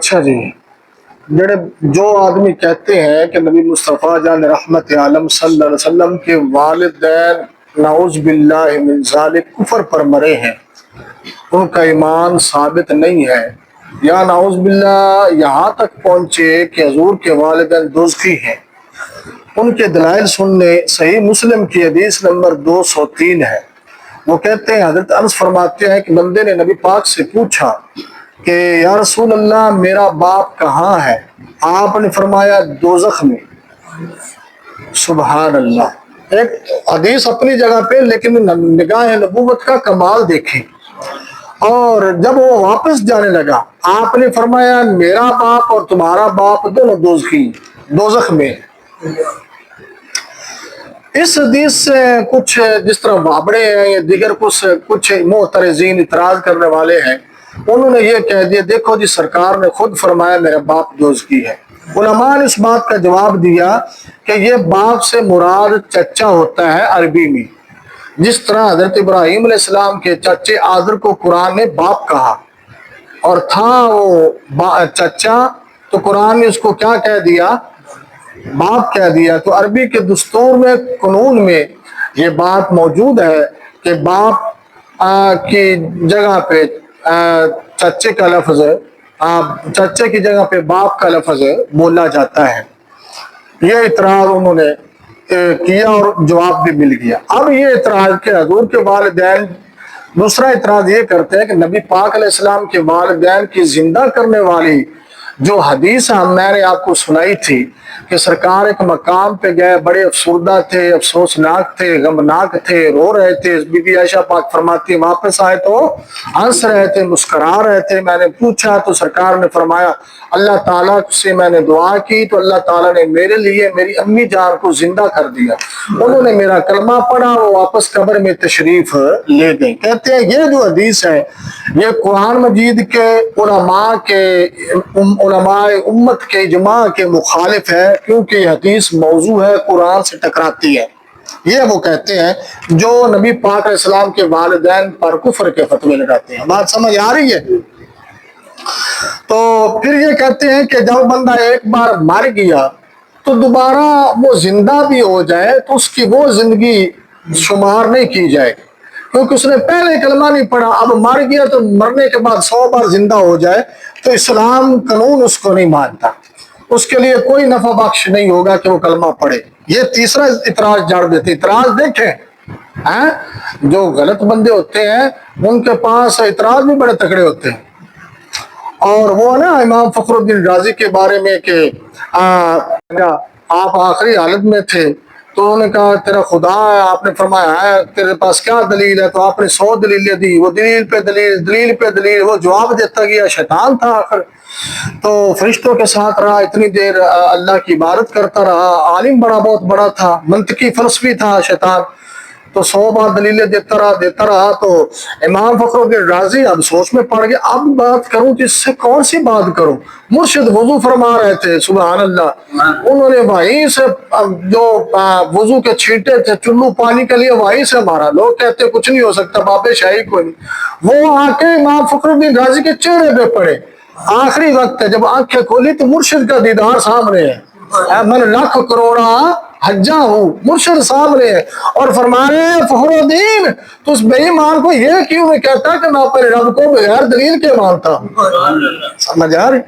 اچھا جی، جو آدمی کہتے ہیں کہ نبی مصطفیٰ جان رحمت عالم صلی اللہ علیہ وسلم کے والدین نعوذ باللہ من ذالک کفر پر مرے ہیں، ان کا ایمان ثابت نہیں ہے، یا نعوذ باللہ یہاں تک پہنچے کہ حضور کے والدین دوزخی ہیں، ان کے دلائل سننے صحیح مسلم کی حدیث نمبر 203 ہے۔ وہ کہتے ہیں، حضرت انس فرماتے ہیں کہ بندے نے نبی پاک سے پوچھا کہ یا رسول اللہ میرا باپ کہاں ہے؟ آپ نے فرمایا دوزخ میں۔ سبحان اللہ، ایک حدیث اپنی جگہ پہ، لیکن نگاہ نبوت کا کمال دیکھیں۔ اور جب وہ واپس جانے لگا آپ نے فرمایا میرا باپ اور تمہارا باپ دونوں دوزخ میں۔ اس حدیث سے کچھ جس طرح بابڑے ہیں یا دیگر کچھ معترضین اعتراض کرنے والے ہیں، انہوں نے یہ کہہ دیا دیکھو جی سرکار نے خود فرمایا میرا باپ دوزخی ہے۔ علماء نے اس بات کا جواب دیا کہ یہ باپ سے مراد چچا ہوتا ہے عربی میں، جس طرح حضرت ابراہیم علیہ السلام کے چچے آذر کو قرآن نے باپ کہا اور تھا وہ چچا، تو قرآن نے اس کو کیا کہہ دیا؟ باپ کہہ دیا۔ تو عربی کے دستور میں قانون میں یہ بات موجود ہے کہ باپ کی جگہ پہ چچے کا لفظ، چچے کی جگہ پہ باپ کا لفظ بولا جاتا ہے۔ یہ اعتراض انہوں نے کیا اور جواب بھی مل گیا۔ اب یہ اعتراض کہ حضور کے والدین، دوسرا اعتراض یہ کرتے ہیں کہ نبی پاک علیہ السلام کے والدین کی زندہ کرنے والی جو حدیث میں نے آپ کو سنائی تھی کہ سرکار ایک مقام پہ گئے، بڑے افسردہ تھے، افسوسناک تھے، غمناک تھے، رو رہے تھے، بی بی عائشہ پاک فرماتی ہیں واپس آئے تو ہنس رہے تھے، مسکرا رہے تھے۔ میں نے پوچھا تو سرکار نے فرمایا اللہ تعالیٰ سے میں نے دعا کی تو اللہ تعالیٰ نے میرے لیے میری امی جان کو زندہ کر دیا، انہوں نے میرا کلمہ پڑھا، وہ واپس قبر میں تشریف لے گئے۔ کہتے ہیں یہ جو حدیث ہے یہ قرآن مجید کے علماء امت کے اجماع کے مخالف ہے، کیونکہ یہ حدیث موضوع ہے، قرآن سے ٹکراتی ہے۔ یہ وہ کہتے ہیں جو نبی پاک علیہ السلام کے والدین پر کفر کے فتوے لگاتے ہیں۔ بات سمجھ آ رہی ہے؟ تو پھر یہ کہتے ہیں کہ جب بندہ ایک بار مر گیا تو دوبارہ وہ زندہ بھی ہو جائے تو اس کی وہ زندگی شمار نہیں کی جائے گی، کیونکہ اس نے پہلے کلمہ نہیں پڑھا، اب مر گیا تو مرنے کے بعد 100 بار زندہ ہو جائے تو اسلام قانون اس کو نہیں مانتا، اس کے لیے کوئی نفع بخش نہیں ہوگا کہ وہ کلمہ پڑھے۔ یہ تیسرا اعتراض جاڑ دیتے۔ اعتراض دیکھیں، جو غلط بندے ہوتے ہیں ان کے پاس اعتراض بھی بڑے تکڑے ہوتے ہیں۔ اور وہ نا امام فخر الدین رازی کے بارے میں کہ آپ آخری حالت میں تھے تو انہوں نے کہا تیرا خدا ہے، آپ نے فرمایا ہے تیرے پاس کیا دلیل ہے؟ تو آپ نے 100 دلیلیں دی، وہ دلیل پہ دلیل وہ جواب دیتا گیا۔ شیطان تھا آخر، تو فرشتوں کے ساتھ رہا، اتنی دیر اللہ کی عبادت کرتا رہا، عالم بہت بڑا تھا، منطقی فلسفی تھا شیطان، تو 100 بار دلیلیں دیتا رہا۔ تو امام فخر الدین رازی اب سوچ میں پڑ گیا، اب بات کروں تو اس سے کون سی بات کروں؟ مرشد وضو فرما رہے تھے، سبحان اللہ، انہوں نے وہیں سے جو وضو کے چھینٹے تھے چلو پانی کے لیے وہیں سے مارا۔ لوگ کہتے کچھ نہیں ہو سکتا، باب شاہی کوئی نہیں، وہ آ کے امام فخر الدین رازی کے چہرے پہ پڑے۔ آخری وقت ہے، جب آنکھیں کھولی تو مرشد کا دیدار سامنے ہے، من لاکھ کروڑا حجا ہوں، مرشد سامنے ہے، اور فرمانے فخر الدین تو اس بے ایمان کو یہ کیوں نہیں کہتا کہ میں اپنے رب کو بغیر دلیل کے مانتا ہوں؟ سمجھ آ رہی؟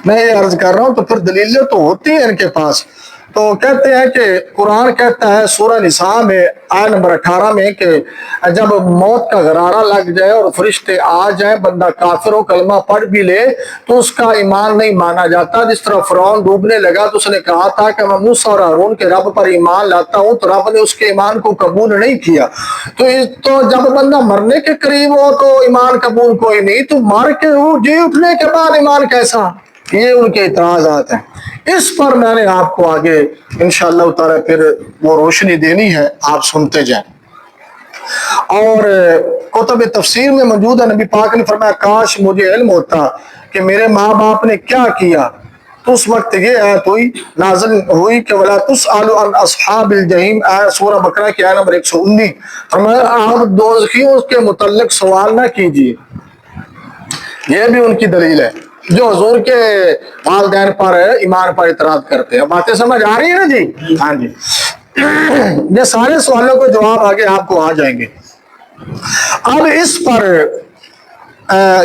میں یہ عرض کر رہا ہوں تو پھر دلیلیں تو ہوتی ہیں ان کے پاس۔ تو کہتے ہیں کہ قرآن کہتا ہے سورہ نساء میں آیت نمبر 18 میں کہ جب موت کا غرارہ لگ جائے اور فرشتے آ جائیں، بندہ کافر و کلمہ پڑھ بھی لے تو اس کا ایمان نہیں مانا جاتا۔ جس طرح فرعون ڈوبنے لگا تو اس نے کہا تھا کہ میں موسیٰ اور ہارون کے رب پر ایمان لاتا ہوں، تو رب نے اس کے ایمان کو قبول نہیں کیا۔ تو جب بندہ مرنے کے قریب ہو تو ایمان قبول کوئی نہیں، تو مر کے جی اٹھنے کے بعد ایمان کیسا؟ یہ ان کے اعتراضات ہیں۔ اس پر میں نے آپ کو آگے انشاءاللہ تعالی پھر وہ روشنی دینی ہے، آپ سنتے جائیں۔ اور کتب تفسیر میں موجود ہے، نبی پاک نے فرمایا کاش مجھے علم ہوتا کہ میرے ماں باپ نے کیا کیا، تو اس وقت یہ آیت نازل ہوئی کہ وَلَا تُسْأَلُ عَنْ أَصْحَابِ الْجَحِيمِ، سورہ بقرہ کی آیت نمبر 119۔ فرمایا آپ دوزخیوں کے متعلق سوال نہ کیجیے۔ یہ بھی ان کی دلیل ہے جو حضور کے والدین پر ایمان پر اعتراض کرتے ہیں. باتیں سمجھ آ رہی ہیں نا جی؟ ہاں جی. یہ سارے سوالوں کو جواب آگے آپ کو آ جائیں گے. اب اس پر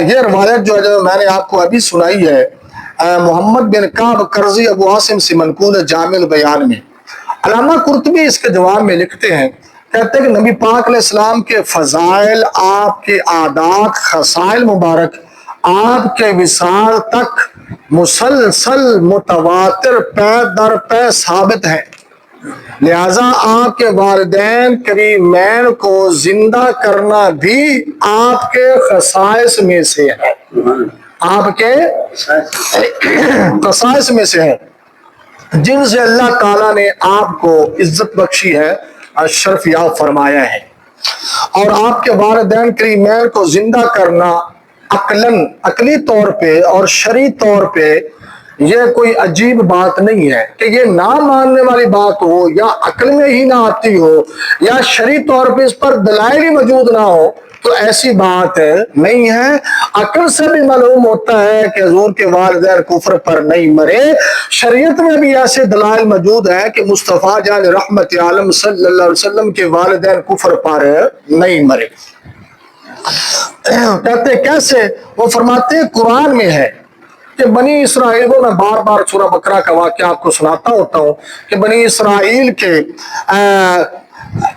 یہ روایت جو میں نے آپ کو ابھی سنائی ہے محمد بن کعب کرزی ابو عاصم سے منقول ہے جامع البیان میں. علامہ قرطبی اس کے جواب میں لکھتے ہیں، کہتے ہیں کہ نبی پاک علیہ السلام کے فضائل، آپ کے عادات، خصائل مبارک آپ کے وصال تک مسلسل متواتر پے در پے ثابت ہے. لہذا آپ کے والدین کریمین کو زندہ کرنا بھی آپ کے خصائص میں سے ہے. آپ کے خصائص میں سے ہے جن سے اللہ تعالیٰ نے آپ کو عزت بخشی ہے، شرف یاب فرمایا ہے. اور آپ کے والدین کریمین کو زندہ کرنا عقلی طور پہ اور شرعی طور پہ یہ کوئی عجیب بات نہیں ہے کہ یہ نہ ماننے والی بات ہو یا عقل میں ہی نہ آتی ہو یا شرعی طور پہ اس پر دلائل ہی موجود نہ ہو تو ایسی بات نہیں ہے. عقل سے بھی معلوم ہوتا ہے کہ حضور کے والدین کفر پر نہیں مرے. شریعت میں بھی ایسے دلائل موجود ہیں کہ مصطفیٰ جان رحمت عالم صلی اللہ علیہ وسلم کے والدین کفر پر نہیں مرے. کہتے کیسے؟ وہ فرماتے ہیں قرآن میں ہے کہ بنی اسرائیل کو، میں بار بار سورہ بقرہ کا واقعہ آپ کو سناتا ہوتا ہوں کہ بنی اسرائیل کے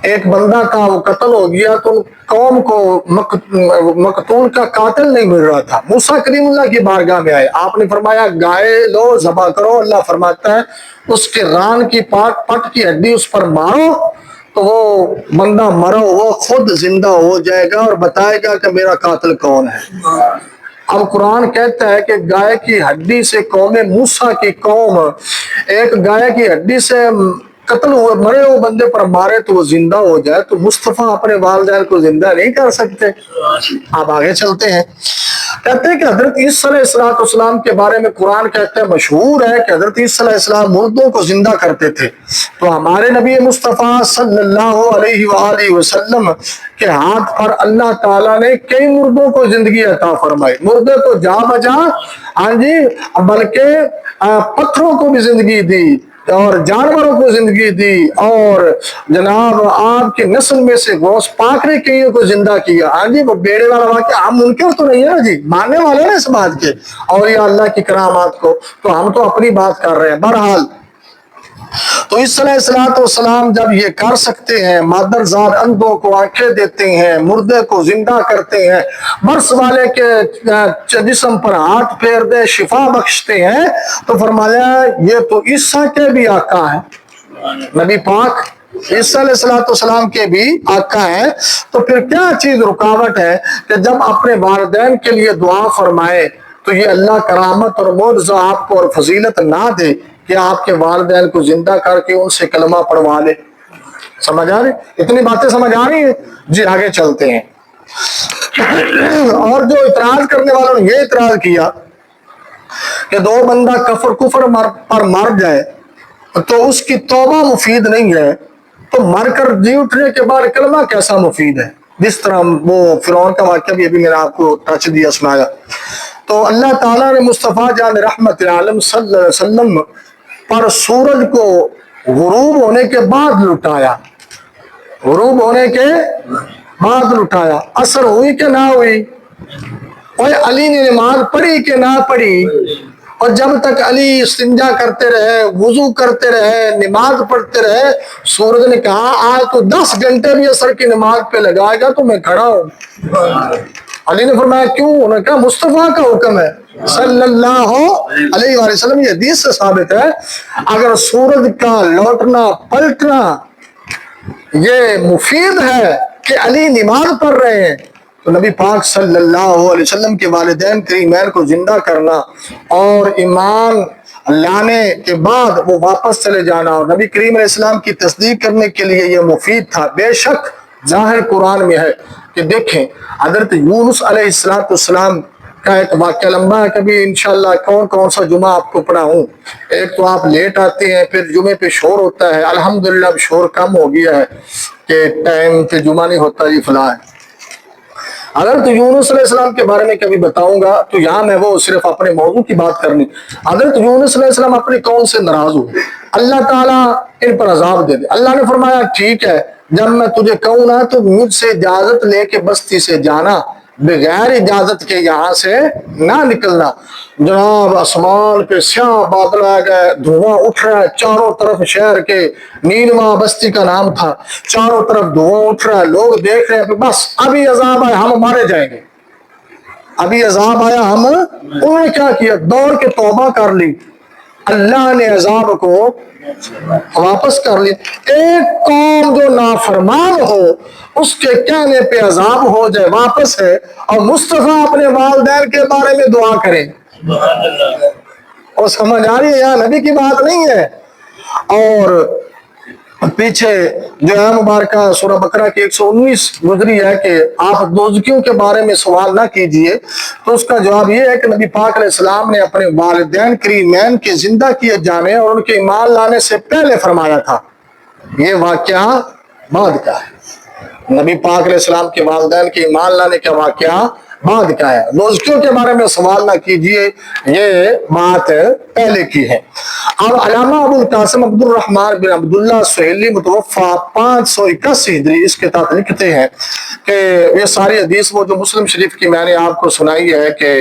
ایک بندہ کا وہ قتل ہو گیا تو قوم کو مقتول کا قاتل نہیں مل رہا تھا. موسیٰ کریم اللہ کی بارگاہ میں آئے، آپ نے فرمایا گائے لو ذبح کرو. اللہ فرماتا ہے اس کے ران کی پٹ کی ہڈی اس پر مارو تو وہ بندہ مرا ہوا خود زندہ ہو جائے گا اور بتائے گا کہ میرا قاتل کون ہے. اب قرآن کہتا ہے کہ گائے کی ہڈی سے قوم موسیٰ کی قوم ایک گائے کی ہڈی سے قتل ہوئے مرے ہوئے بندے پر مارے تو وہ زندہ ہو جائے، تو مصطفیٰ اپنے والدین کو زندہ نہیں کر سکتے. آپ آگے چلتے ہیں. کہتے ہیں کہ حضرت عیسیٰ علیہ السلام کے بارے میں قرآن کہتا ہے، مشہور ہے کہ حضرت عیسیٰ علیہ السلام مردوں کو زندہ کرتے تھے. تو ہمارے نبی مصطفیٰ صلی اللہ علیہ وآلہ وسلم کے ہاتھ پر اللہ تعالیٰ نے کئی مردوں کو زندگی عطا فرمائی. مردے تو جا بجا، ہاں جی، بلکہ پتھروں کو بھی زندگی دی اور جانوروں کو زندگی دی اور جناب آپ کی نسل میں سے غوث پاک نے کئیوں کو زندہ کیا. ہاں جی، وہ بیڑے والا واقعہ ہم منکر تو نہیں ہے جی، ماننے والے ہیں اس بات کے اور یا اللہ کی کرامات کو، تو ہم تو اپنی بات کر رہے ہیں. بہرحال تو عیسیٰ علیہ السلام جب یہ کر سکتے ہیں، مادر زاد اندھوں کو آنکھیں دیتے ہیں، مردے کو زندہ کرتے ہیں، مرض والے کے جسم پر ہاتھ پھیر دے شفا بخشتے ہیں، تو فرمایا یہ تو عیسیٰ کے بھی آقا ہیں. نبی پاک عیسیٰ علیہ السلام کے بھی آقا ہیں. تو پھر کیا چیز رکاوٹ ہے کہ جب اپنے والدین کے لیے دعا فرمائے تو یہ اللہ کرامت اور معجزہ آپ کو اور فضیلت نہ دے کہ آپ کے والدین کو زندہ کر کے ان سے کلمہ پڑھوا لے. سمجھ آ رہی؟ اتنی باتیں سمجھ آ رہی ہیں جی؟ آگے چلتے ہیں. اور جو اعتراض کرنے والوں نے یہ اعتراض کیا کہ دو بندہ کفر پر مر جائے تو اس کی توبہ مفید نہیں ہے، تو مر کر جی اٹھنے کے بعد کلمہ کیسا مفید ہے؟ جس طرح وہ فرعون کا واقعہ بھی ابھی میں نے آپ کو ٹچ دیا، سنایا. تو اللہ تعالیٰ نے مصطفیٰ جان رحمت عالم صلی اللہ علیہ وسلم پر سورج کو غروب ہونے کے بعد لٹایا. غروب ہونے کے بعد لٹایا. اثر ہوئی کہ نہ ہوئی؟ اور علی نے نماز پڑھی کہ نہ پڑھی؟ اور جب تک علی استنجا کرتے رہے، وضو کرتے رہے، نماز پڑھتے رہے، سورج نے کہا آج تو 10 گھنٹے بھی عصر کی نماز پہ لگائے گا تو میں کھڑا ہوں. علی نے فرمایا کیوں؟ انہوں نے کہا مصطفیٰ کا حکم ہے صلی اللہ علیہ وآلہ وسلم. یہ حدیث سے ثابت ہے اگر سورج کا لوٹنا پلٹنا یہ مفید ہے کہ علی نماز پڑھ رہے ہیں تو نبی پاک صلی اللہ علیہ وسلم کے والدین کریمین کو زندہ کرنا اور ایمان لانے کے بعد وہ واپس چلے جانا اور نبی کریم علیہ السلام کی تصدیق کرنے کے لیے یہ مفید تھا. بے شک ظاہر قرآن میں ہے کہ دیکھیں حضرت یونس علیہ السلام کا ایک واقعہ لمبا ہے، کبھی انشاءاللہ کون سا جمعہ آپ کو پڑھاؤں. ایک تو آپ لیٹ آتے ہیں، پھر جمعے پہ شور ہوتا ہے. الحمدللہ اب شور کم ہو گیا ہے کہ ٹائم پہ جمعہ نہیں ہوتا جی فلاں ہے. حضرت یونس علیہ السلام کے بارے میں کبھی بتاؤں گا تو یہاں میں وہ صرف اپنے موضوع کی بات کرنی. حضرت یونس علیہ السلام اپنی قوم سے ناراض ہوئے, اللہ تعالیٰ ان پر عذاب دے دے. اللہ نے فرمایا ٹھیک ہے, جب میں تجھے کہوں نا تو مجھ سے اجازت لے کے بستی سے جانا, بغیر اجازت کے یہاں سے نہ نکلنا. جناب آسمان پہ سیاہ بادل آ گئے, دھواں اٹھ رہا ہے چاروں طرف. شہر کے نیلواں بستی کا نام تھا, چاروں طرف دھواں اٹھ رہا ہے. لوگ دیکھ رہے ہیں بس ابھی عذاب آیا ہم مارے جائیں گے, ابھی عذاب آیا ہم. انہوں نے کیا کیا, دوڑ کے توبہ کر لی. اللہ نے عذاب کو واپس کر لیا. ایک قوم جو نافرمان ہو اس کے کہنے پہ عذاب ہو جائے واپس ہے, اور مصطفیٰ اپنے والدین کے بارے میں دعا کرے. اور سمجھ آ رہی ہے یہاں نبی کی بات نہیں ہے. اور پیچھے جو ہے مبارکہ سورہ بقرہ کی 119 گزری ہے کہ آپ دوزخیوں کے بارے میں سوال نہ کیجئے, تو اس کا جواب یہ ہے کہ نبی پاک علیہ السلام نے اپنے والدین کریمین کے زندہ کیے جانے اور ان کے ایمان لانے سے پہلے فرمایا تھا. یہ واقعہ بعد کا ہے. نبی پاک علیہ السلام کے والدین کے ایمان لانے کا واقعہ بعد کا ہے. دوزخیوں کے بارے میں سوال نہ کیجئے, یہ بات پہلے کی ہے. اب علامہ ابو القاسم عبد الرحمن بن عبداللہ سہیلی متوفا 581 ہجری اس کے تحت لکھتے ہیں کہ یہ ساری حدیث وہ جو مسلم شریف کی میں نے آپ کو سنائی ہے کہ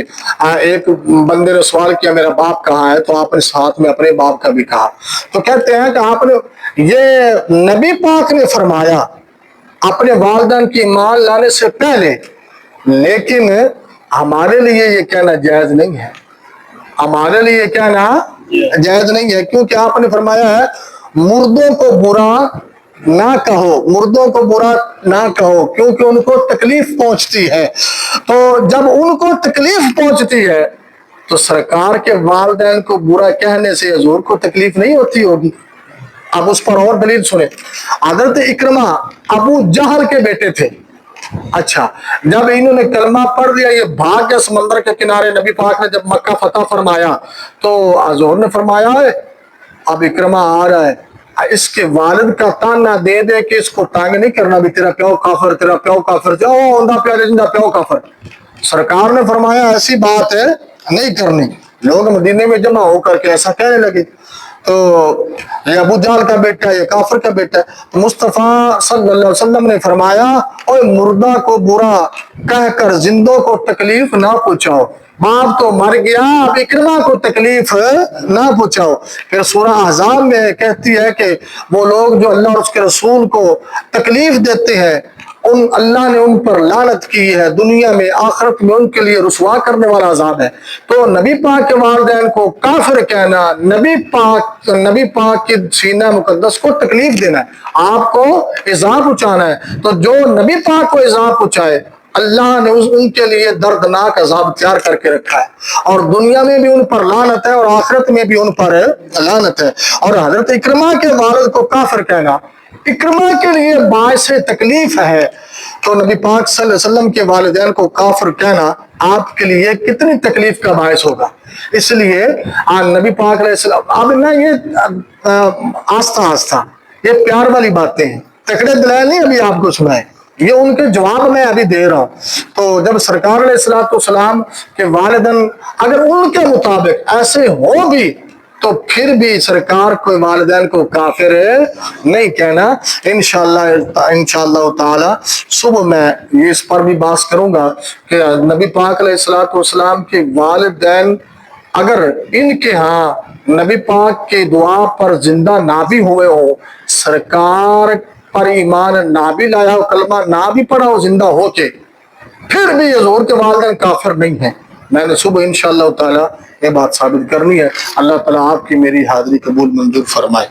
ایک بندے نے سوال کیا میرا باپ کہاں ہے, تو آپ نے ساتھ میں اپنے باپ کا بھی کہا. تو کہتے ہیں کہ آپ نے, یہ نبی پاک نے فرمایا اپنے والدین کی ایمان لانے سے پہلے, لیکن ہمارے لیے یہ کہنا جائز نہیں ہے. ہمارے لیے کہنا جائز نہیں ہے, کیونکہ آپ نے فرمایا ہے مردوں کو برا نہ کہو, مردوں کو برا نہ کہو کیونکہ ان کو تکلیف پہنچتی ہے. تو جب ان کو تکلیف پہنچتی ہے تو سرکار کے والدین کو برا کہنے سے حضور کو تکلیف نہیں ہوتی ہوگی. اب اس پر اور دلیل سنیں. حضرت اکرمہ ابو جہل کے بیٹے تھے. اچھا, جب انہوں نے کلمہ پڑھ لیا, یہ بھاگ کے سمندر کے کنارے, نبی پاک نے جب مکہ فتح فرمایا تو حضور نے فرمایا ہے اب اکرمہ آ رہا ہے, اس کے والد کا تانا دے دے کہ اس کو تانگ نہیں کرنا, بھی تیرا پیو کافر, تیرا پیو کافر, جاؤ اوندا پیارے جندا پیو کافر. سرکار نے فرمایا ایسی بات ہے نہیں کرنی. لوگ مدینے میں جمع ہو کر کے ایسا کہنے لگے, تو یہ ابو جہل کا بیٹا ہے, یہ کافر کا بیٹا ہے. تو مصطفیٰ صلی اللہ علیہ وسلم نے فرمایا اوے مردہ کو برا کہہ کر زندوں کو تکلیف نہ پہنچاؤ. باپ تو مر گیا, اب اکرمہ کو تکلیف نہ پہنچاؤ. پھر سورہ احزاب میں کہتی ہے کہ وہ لوگ جو اللہ اور اس کے رسول کو تکلیف دیتے ہیں اللہ نے ان پر لعنت کی ہے, دنیا میں آخرت میں ان کے لیے رسوا کرنے والا عذاب ہے. تو نبی پاک کے والدین کو کافر کہنا, نبی پاک کے سینہ مقدس کو تکلیف دینا ہے, آپ کو ایذا پہنچانا ہے. تو جو نبی پاک کو ایذا پہنچائے اللہ نے ان کے لیے دردناک عذاب تیار کر کے رکھا ہے, اور دنیا میں بھی ان پر لعنت ہے اور آخرت میں بھی ان پر لعنت ہے. اور حضرت اکرمہ کے والد کو کافر کہنا اکرمہ کے لیے باعث تکلیف ہے, تو نبی پاک صلی اللہ علیہ وسلم کے والدین کو کافر کہنا آپ کے لیے کتنی تکلیف کا باعث ہوگا. اس لیے نبی پاک علیہ السلام, اب نہ یہ آستہ آستہ یہ پیار والی باتیں ہیں, تکڑے دلائل نہیں ابھی آپ کو سنائے, یہ ان کے جواب میں ابھی دے رہا ہوں. تو جب سرکار علیہ السلام کے والدین اگر ان کے مطابق ایسے ہو بھی تو پھر بھی سرکار کو والدین کو کافر نہیں کہنا. انشاءاللہ تعالی صبح میں یہ اس پر بھی بات کروں گا کہ نبی پاک علیہ السلام کے والدین اگر ان کے ہاں نبی پاک کے دعا پر زندہ نہ بھی ہوئے ہو, سرکار پر ایمان نہ بھی لایا ہو, کلمہ نہ بھی پڑھا ہو زندہ ہو کے, پھر بھی حضور کے والدین کافر نہیں ہیں. میں نے صبح انشاءاللہ تعالی یہ بات ثابت کرنی ہے. اللہ تعالیٰ آپ کی میری حاضری قبول منظور فرمائے.